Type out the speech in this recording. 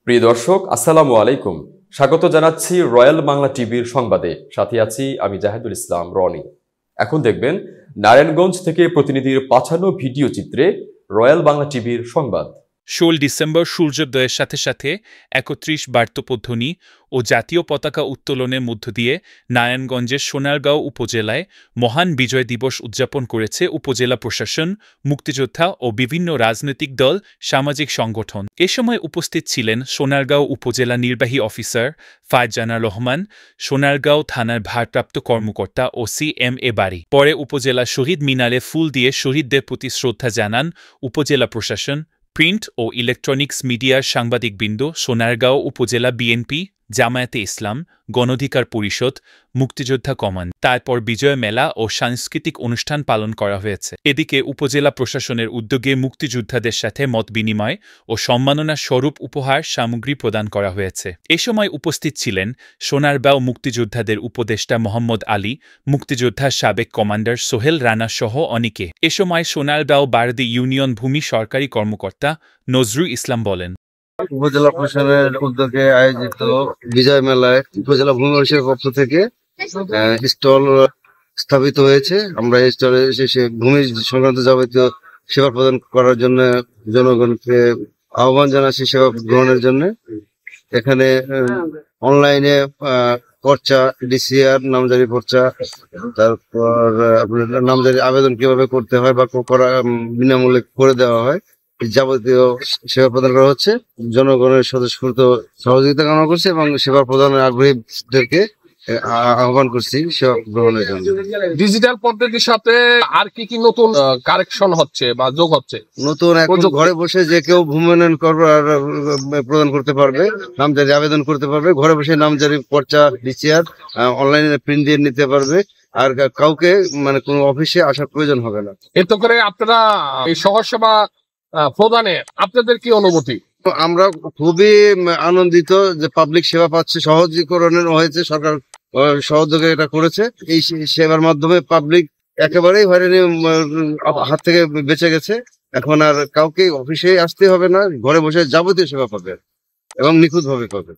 প্রিয় দর্শক, আসসালামু আলাইকুম। স্বাগত জানাচ্ছি রয়্যাল বাংলা টিভির সংবাদে। সাথে আছি আমি জাহিদুল ইসলাম রনি। এখন দেখবেন নারায়ণগঞ্জ থেকে প্রতিনিধির পাঠানো ভিডিও চিত্রে রয়্যাল বাংলা টিভির সংবাদ। 16 ডিসেম্বর সূর্যোদয়ের সাথে সাথে 31 বার্তপধ্বনি ও জাতীয় পতাকা উত্তোলনের মধ্য দিয়ে নারায়ণগঞ্জের সোনারগাঁও উপজেলায় মহান বিজয় দিবস উদযাপন করেছে উপজেলা প্রশাসন, মুক্তিযোদ্ধা ও বিভিন্ন রাজনৈতিক দল, সামাজিক সংগঠন। এ সময় উপস্থিত ছিলেন সোনারগাঁও উপজেলা নির্বাহী অফিসার ফায়জানা রহমান, সোনারগাঁও থানার ভারপ্রাপ্ত কর্মকর্তা ওসি এম.এ. বারী। পরে উপজেলা শহীদ মিনারে ফুল দিয়ে শহীদদের প্রতি শ্রদ্ধা জানান উপজেলা প্রশাসন, প্রিন্ট ও ইলেকট্রনিক্স মিডিয়ার সাংবাদিকবৃন্দ, সোনারগাঁও উপজেলা বিএনপি, জামায়াতে ইসলাম, গণঅধিকার পরিষদ, মুক্তিযোদ্ধা কমান্ড। তারপর বিজয় মেলা ও সাংস্কৃতিক অনুষ্ঠান পালন করা হয়েছে। এদিকে উপজেলা প্রশাসনের উদ্যোগে মুক্তিযোদ্ধাদের সাথে মত বিনিময় ও সম্মাননা স্বরূপ উপহার সামগ্রী প্রদান করা হয়েছে। এ সময় উপস্থিত ছিলেন সোনারগাঁও মুক্তিযোদ্ধাদের উপদেষ্টা মোহাম্মদ আলী, মুক্তিযোদ্ধার সাবেক কমান্ডার সোহেল রানা সহ অনেকে। এ সময় সোনারগাঁও বারদি ইউনিয়ন ভূমি সরকারি কর্মকর্তা নজরুল ইসলাম বলেন, উপজেলা প্রশাসনের উদ্যোগে আয়োজিত বিজয় মেলায় উপজেলা ভূমি অফিসের পক্ষ থেকে স্টল স্থাপিত হয়েছে। আমরা এই স্টলে এসে ভূমি সংক্রান্ত যাবতীয় সেবা প্রদান করার জন্য জনগণকে আহ্বান জানাচ্ছি সেবা গ্রহণের জন্য। এখানে অনলাইনে পর্চা, ডিসিআর, নামজারি পর্চা, তারপর আপনার নামজারি আবেদন কিভাবে করতে হয় বা করা বিনামূল্যে করে দেওয়া হয়, যাবতীয় সেবা প্রদান করা হচ্ছে। জনগণের স্বতঃস্ফূর্ত সহযোগিতা কামনা করছি এবং সেবা প্রদানের আগ্রহীদেরকে আহ্বান করছি সেবা গ্রহণের জন্য। ডিজিটাল পদ্ধতির সাথে আর কি কি নতুন কারেকশন হচ্ছে বা যোগ হচ্ছে? নতুন এখন ঘরে বসে যে কেউ ভূমি উন্নয়ন প্রদান করতে পারবে, নামজারি আবেদন করতে পারবে, ঘরে বসে নামজারি পর্চা, ডিসিআর অনলাইনে প্রিন্ট দিয়ে নিতে পারবে। আর কাউকে মানে কোনো অফিসে আসার প্রয়োজন হবে না। এতে করে আপনারা এই সহজ সেবা প্রদানে আপনাদের কি অনুভূতি? আমরা খুবই আনন্দিত যে পাবলিক সেবা পাচ্ছে, সহজীকরণের হয়েছে, সরকার সহযোগে এটা করেছে। এই সেবার মাধ্যমে পাবলিক একেবারেই হয়রানি হাত থেকে বেঁচে গেছে। এখন আর কাউকে অফিসে আসতে হবে না, ঘরে বসে যাবতীয় সেবা পাবে এবং নিখুঁত ভাবে পাবে।